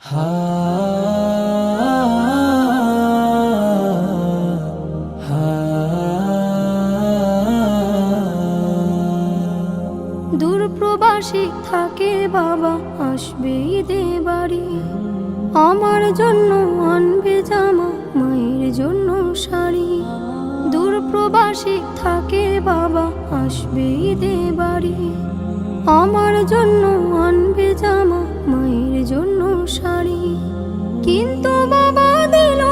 হা হা দূরপ্রবাসী থাকে বাবা, আসবে ঈদে বাড়ি। আমার জন্য আনবে জামা, মায়ের জন্য শাড়ি। দূরপ্রবাসী থাকে বাবা, আসবে ঈদে বাড়ি। আমার জন্য আনবে জামা, মায়ের জন্য শাড়ি। কিন্তু বাবা দিল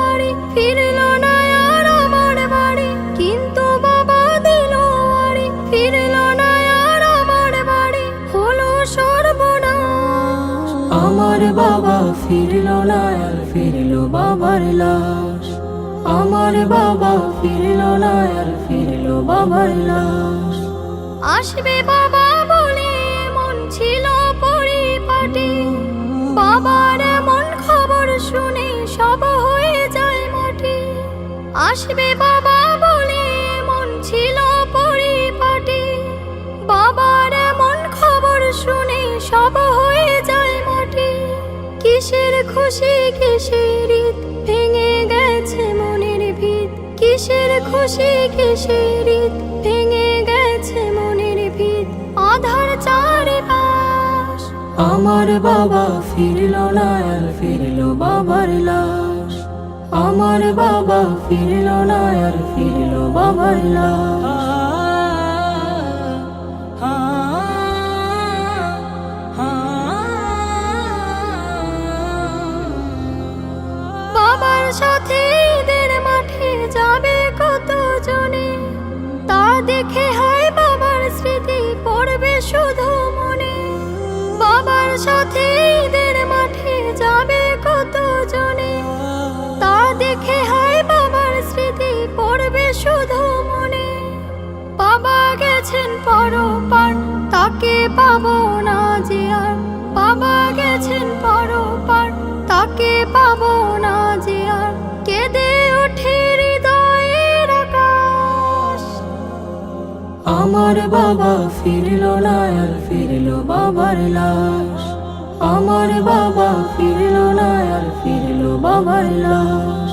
আড়ি, ফিরল না আর আমার বাড়ি। কিন্তু বাবা দিল আড়ি, ফিরল না আর আমার বাড়ি। হলো সর্বনাশ, আমার বাবা ফিরল না আর ফিরল বাবার লাশ। আমার বাবা ফিরল না আর ফিরল বাবার লাশ। আসবে বাবা বলে মন ছিল পরিপাটি। বাবার এমন খবর শুনে সব হয়ে যায় মাটি। আসবে বাবা বলে মন ছিল পরিপাটি। বাবার এমন খবর শুনে সব হয়ে যায় মাটি। কিসের খুশি কিসের ঈদ, ভেঙে গেছে মনের ভিত। কিসের খুশি কিসের ঈদ, ভেঙে গেছে মনের ভিত। আধার চারিপাশ, আমার বাবা ফিরল না আর ফিরল বাবার লাশ। আমার বাবা ফিরল না আর ফিরল বাবার লাশ। বাবার সাথে ঈদের মাঠে যাবে কত জনে। তা দেখে হয় বাবার স্মৃতি পড়বে শুধু মনে। বাবার সাথে ঈদের মাঠে যাবে কত জনে। তা দেখে হয় বাবার স্মৃতি পড়বে শুধু মনে। বাবা গেছেন পরপার, তাকে পাবো না যে আর। বাবা গেছেন পরপার, তাকে পাবো না যে আর। কেঁদে ওঠে হৃদয়ের আকাশ। আমার বাবা ফিরল না আর ফিরল বাবার লাশ। আমার বাবা ফিরল না আর ফিরল বাবার লাশ।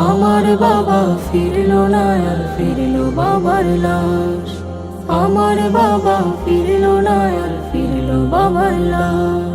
আমার বাবা ফিরল না আর ফিরল বাবার লাশ। আমার বাবা ফিরল না আর ফিরল বাবার লাশ।